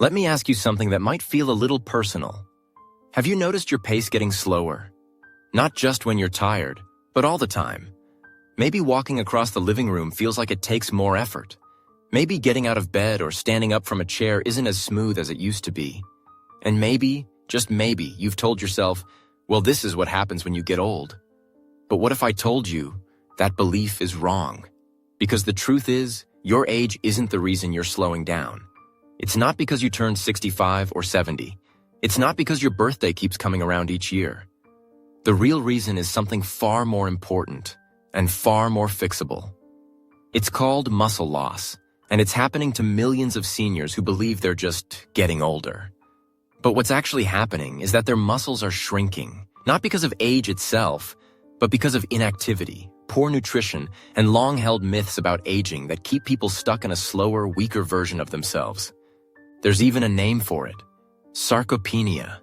Let me ask you something that might feel a little personal. Have you noticed your pace getting slower? Not just when you're tired, but all the time. Maybe walking across the living room feels like it takes more effort. Maybe getting out of bed or standing up from a chair isn't as smooth as it used to be. And maybe, just maybe, you've told yourself, well, this is what happens when you get old. But what if I told you that belief is wrong? Because the truth is, your age isn't the reason you're slowing down. It's not because you turned 65 or 70. It's not because your birthday keeps coming around each year. The real reason is something far more important and far more fixable. It's called muscle loss, and it's happening to millions of seniors who believe they're just getting older. But what's actually happening is that their muscles are shrinking, not because of age itself, but because of inactivity, poor nutrition, and long-held myths about aging that keep people stuck in a slower, weaker version of themselves. There's even a name for it: sarcopenia.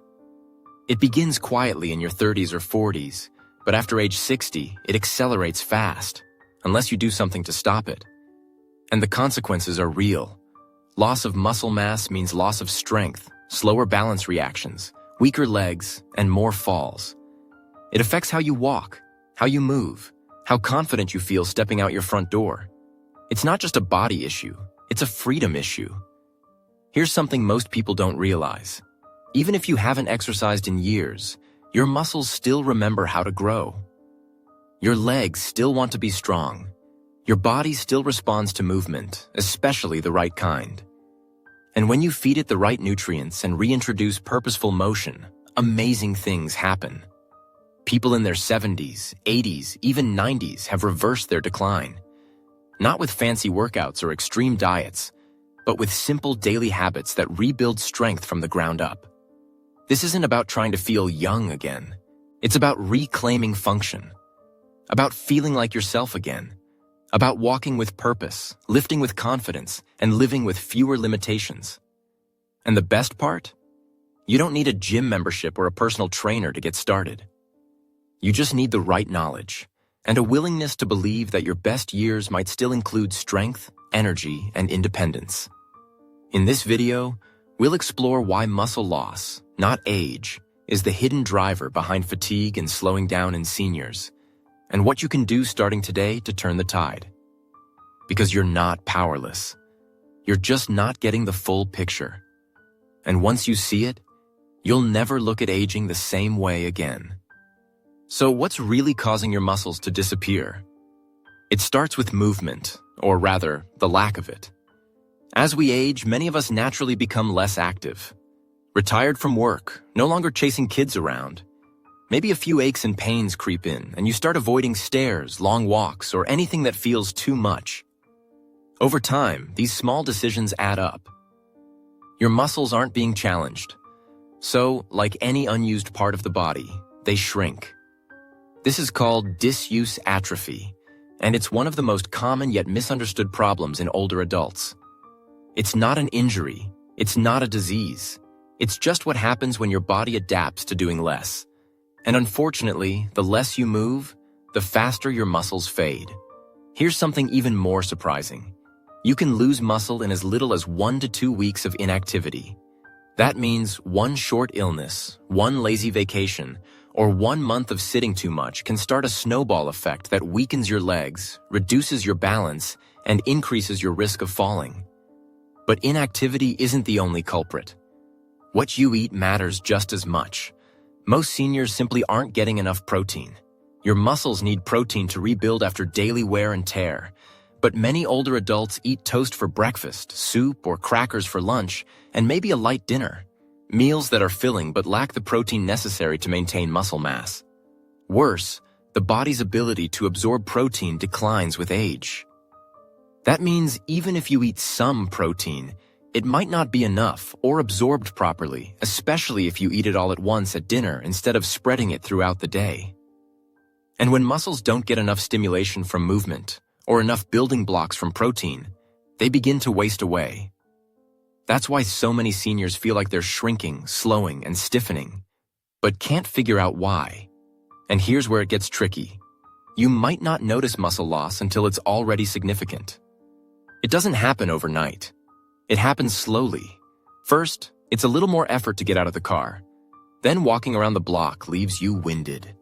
It begins quietly in your 30s or 40s, but after age 60, it accelerates fast, unless you do something to stop it. And the consequences are real. Loss of muscle mass means loss of strength, slower balance reactions, weaker legs, and more falls. It affects how you walk, how you move, how confident you feel stepping out your front door. It's not just a body issue, it's a freedom issue. Here's something most people don't realize. Even if you haven't exercised in years, your muscles still remember how to grow. Your legs still want to be strong. Your body still responds to movement, especially the right kind. And when you feed it the right nutrients and reintroduce purposeful motion, amazing things happen. People in their 70s, 80s, even 90s have reversed their decline. Not with fancy workouts or extreme diets, but with simple daily habits that rebuild strength from the ground up. This isn't about trying to feel young again. It's about reclaiming function. About feeling like yourself again. About walking with purpose, lifting with confidence, and living with fewer limitations. And the best part? You don't need a gym membership or a personal trainer to get started. You just need the right knowledge and a willingness to believe that your best years might still include strength, energy, and independence. In this video, we'll explore why muscle loss, not age, is the hidden driver behind fatigue and slowing down in seniors, and what you can do starting today to turn the tide. Because you're not powerless. You're just not getting the full picture. And once you see it, you'll never look at aging the same way again. So what's really causing your muscles to disappear? It starts with movement, or rather, the lack of it. As we age, many of us naturally become less active. Retired from work, no longer chasing kids around. Maybe a few aches and pains creep in, and you start avoiding stairs, long walks, or anything that feels too much. Over time, these small decisions add up. Your muscles aren't being challenged. So, like any unused part of the body, they shrink. This is called disuse atrophy, and it's one of the most common yet misunderstood problems in older adults. It's not an injury. It's not a disease. It's just what happens when your body adapts to doing less. And unfortunately, the less you move, the faster your muscles fade. Here's something even more surprising. You can lose muscle in as little as 1 to 2 weeks of inactivity. That means one short illness, one lazy vacation, or 1 month of sitting too much can start a snowball effect that weakens your legs, reduces your balance, and increases your risk of falling. But inactivity isn't the only culprit. What you eat matters just as much. Most seniors simply aren't getting enough protein. Your muscles need protein to rebuild after daily wear and tear. But many older adults eat toast for breakfast, soup or crackers for lunch, and maybe a light dinner. Meals that are filling but lack the protein necessary to maintain muscle mass. Worse, the body's ability to absorb protein declines with age. That means even if you eat some protein, it might not be enough or absorbed properly, especially if you eat it all at once at dinner instead of spreading it throughout the day. And when muscles don't get enough stimulation from movement or enough building blocks from protein, they begin to waste away. That's why so many seniors feel like they're shrinking, slowing, and stiffening, but can't figure out why. And here's where it gets tricky. You might not notice muscle loss until it's already significant. It doesn't happen overnight. It happens slowly, First, it's a little more effort to get out of the car. Then walking around the block leaves you winded.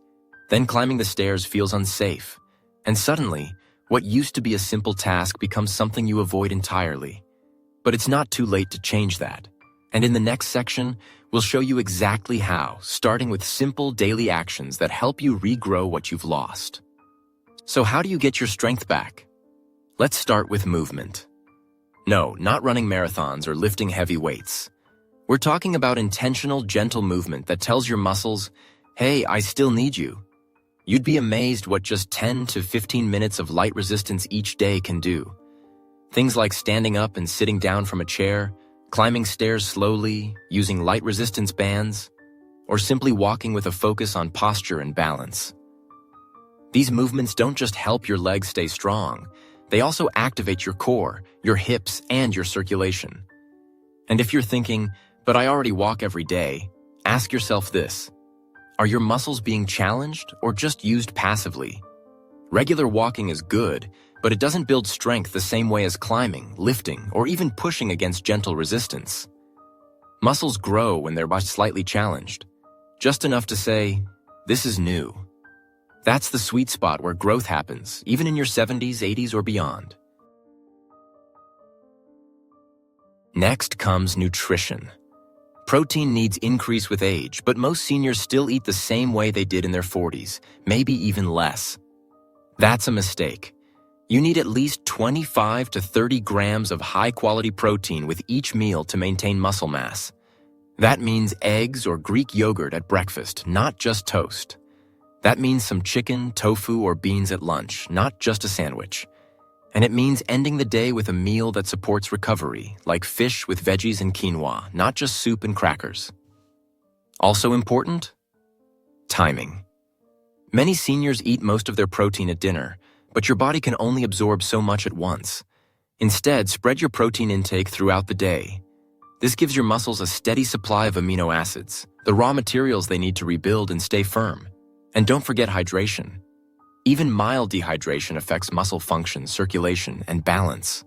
Then climbing the stairs feels unsafe. And suddenly, what used to be a simple task becomes something you avoid entirely. But it's not too late to change that. And in the next section, we'll show you exactly how, starting with simple daily actions that help you regrow what you've lost. So how do you get your strength back? Let's start with movement. No, not running marathons or lifting heavy weights. We're talking about intentional, gentle movement that tells your muscles, hey, I still need you. You'd be amazed what just 10 to 15 minutes of light resistance each day can do. Things like standing up and sitting down from a chair, climbing stairs slowly, using light resistance bands, or simply walking with a focus on posture and balance. These movements don't just help your legs stay strong, they also activate your core, your hips, and your circulation. And if you're thinking, but I already walk every day, ask yourself this. Are your muscles being challenged or just used passively? Regular walking is good, but it doesn't build strength the same way as climbing, lifting, or even pushing against gentle resistance. Muscles grow when they're slightly challenged, just enough to say, this is new. That's the sweet spot where growth happens, even in your 70s, 80s, or beyond. Next comes nutrition. Protein needs increase with age, but most seniors still eat the same way they did in their 40s, maybe even less. That's a mistake. You need at least 25 to 30 grams of high-quality protein with each meal to maintain muscle mass. That means eggs or Greek yogurt at breakfast, not just toast. That means some chicken, tofu, or beans at lunch, not just a sandwich. And it means ending the day with a meal that supports recovery, like fish with veggies and quinoa, not just soup and crackers. Also important? Timing. Many seniors eat most of their protein at dinner, but your body can only absorb so much at once. Instead, spread your protein intake throughout the day. This gives your muscles a steady supply of amino acids, the raw materials they need to rebuild and stay firm. And don't forget hydration. Even mild dehydration affects muscle function, circulation, and balance.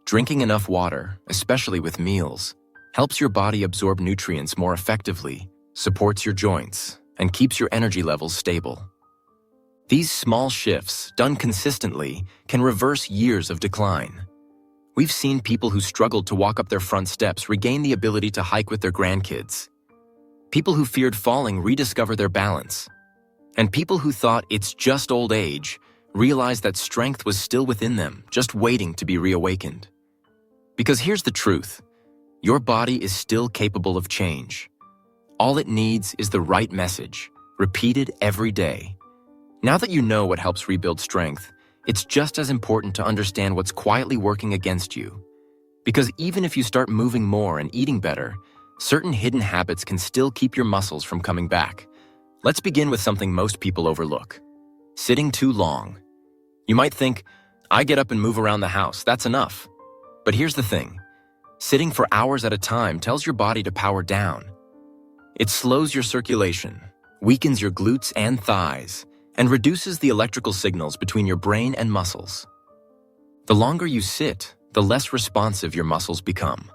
Drinking enough water, especially with meals, helps your body absorb nutrients more effectively, supports your joints, and keeps your energy levels stable. These small shifts, done consistently, can reverse years of decline. We've seen people who struggled to walk up their front steps regain the ability to hike with their grandkids. People who feared falling rediscover their balance. And people who thought it's just old age realized that strength was still within them, just waiting to be reawakened. Because here's the truth. Your body is still capable of change. All it needs is the right message, repeated every day. Now that you know what helps rebuild strength, it's just as important to understand what's quietly working against you. Because even if you start moving more and eating better, certain hidden habits can still keep your muscles from coming back. Let's begin with something most people overlook. Sitting too long. You might think, I get up and move around the house, that's enough. But here's the thing. Sitting for hours at a time tells your body to power down. It slows your circulation, weakens your glutes and thighs, and reduces the electrical signals between your brain and muscles. The longer you sit, the less responsive your muscles become.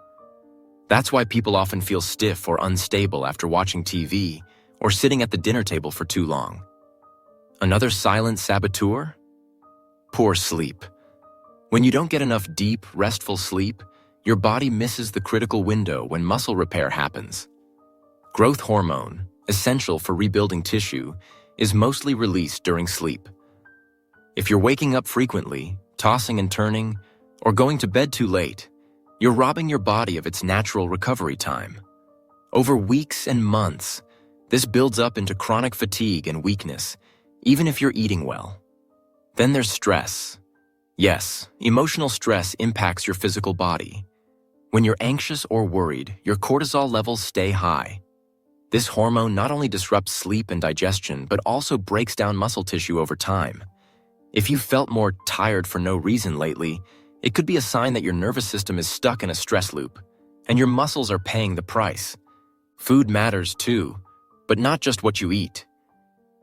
That's why people often feel stiff or unstable after watching TV or sitting at the dinner table for too long. Another silent saboteur? Poor sleep. When you don't get enough deep, restful sleep, your body misses the critical window when muscle repair happens. Growth hormone, essential for rebuilding tissue, is mostly released during sleep. If you're waking up frequently, tossing and turning, or going to bed too late, you're robbing your body of its natural recovery time. Over weeks and months, this builds up into chronic fatigue and weakness, even if you're eating well. Then there's stress. Yes, emotional stress impacts your physical body. When you're anxious or worried, your cortisol levels stay high. This hormone not only disrupts sleep and digestion, but also breaks down muscle tissue over time. If you felt more tired for no reason lately, it could be a sign that your nervous system is stuck in a stress loop, and your muscles are paying the price. Food matters too, but not just what you eat.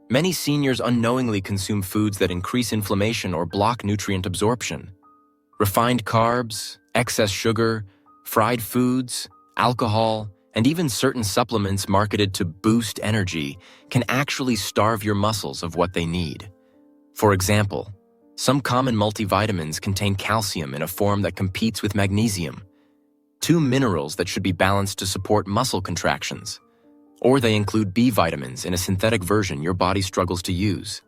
Many seniors unknowingly consume foods that increase inflammation or block nutrient absorption. Refined carbs, excess sugar, fried foods, alcohol, and even certain supplements marketed to boost energy can actually starve your muscles of what they need. For example, some common multivitamins contain calcium in a form that competes with magnesium, two minerals that should be balanced to support muscle contractions. Or they include B vitamins in a synthetic version your body struggles to use.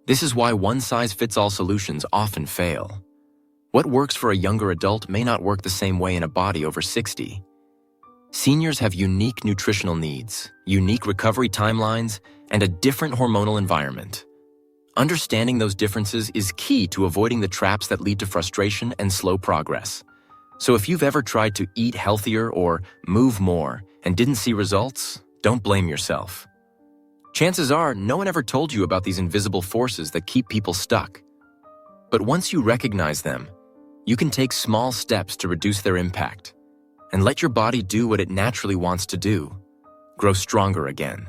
This is why one-size-fits-all solutions often fail. What works for a younger adult may not work the same way in a body over 60. Seniors have unique nutritional needs, unique recovery timelines, and a different hormonal environment. Understanding those differences is key to avoiding the traps that lead to frustration and slow progress. So if you've ever tried to eat healthier or move more and didn't see results, don't blame yourself. Chances are no one ever told you about these invisible forces that keep people stuck. But once you recognize them, you can take small steps to reduce their impact and let your body do what it naturally wants to do, grow stronger again.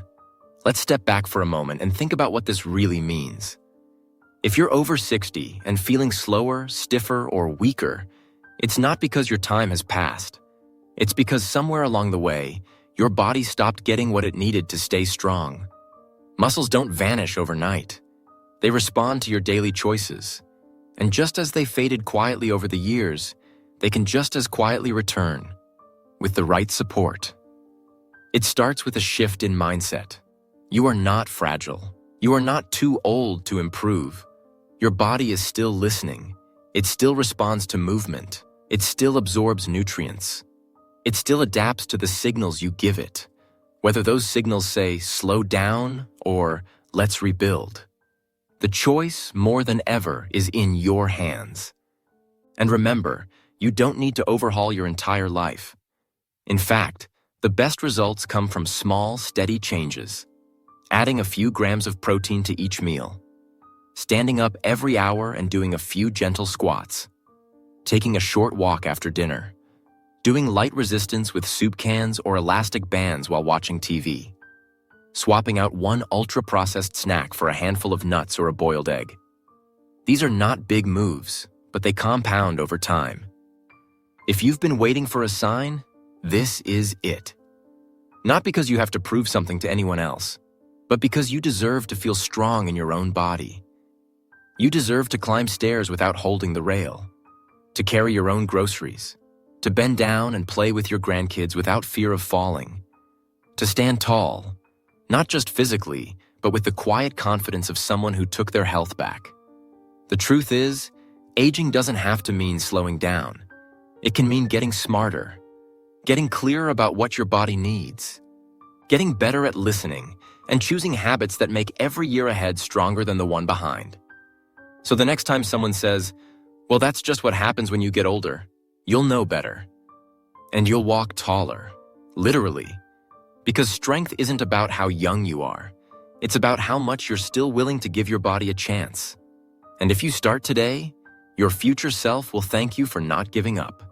Let's step back for a moment and think about what this really means. If you're over 60 and feeling slower, stiffer, or weaker, it's not because your time has passed. It's because somewhere along the way, your body stopped getting what it needed to stay strong. Muscles don't vanish overnight. They respond to your daily choices. And just as they faded quietly over the years, they can just as quietly return, with the right support. It starts with a shift in mindset. You are not fragile. You are not too old to improve. Your body is still listening. It still responds to movement. It still absorbs nutrients. It still adapts to the signals you give it, whether those signals say slow down or let's rebuild. The choice, more than ever, is in your hands. And remember, you don't need to overhaul your entire life. In fact, the best results come from small, steady changes. Adding a few grams of protein to each meal. Standing up every hour and doing a few gentle squats. Taking a short walk after dinner. Doing light resistance with soup cans or elastic bands while watching TV. Swapping out one ultra-processed snack for a handful of nuts or a boiled egg. These are not big moves, but they compound over time. If you've been waiting for a sign, this is it. Not because you have to prove something to anyone else, but because you deserve to feel strong in your own body. You deserve to climb stairs without holding the rail, to carry your own groceries, to bend down and play with your grandkids without fear of falling, to stand tall, not just physically, but with the quiet confidence of someone who took their health back. The truth is, aging doesn't have to mean slowing down. It can mean getting smarter, getting clearer about what your body needs, getting better at listening, and choosing habits that make every year ahead stronger than the one behind. So the next time someone says, well, that's just what happens when you get older, you'll know better. And you'll walk taller, literally. Because strength isn't about how young you are. It's about how much you're still willing to give your body a chance. And if you start today, your future self will thank you for not giving up.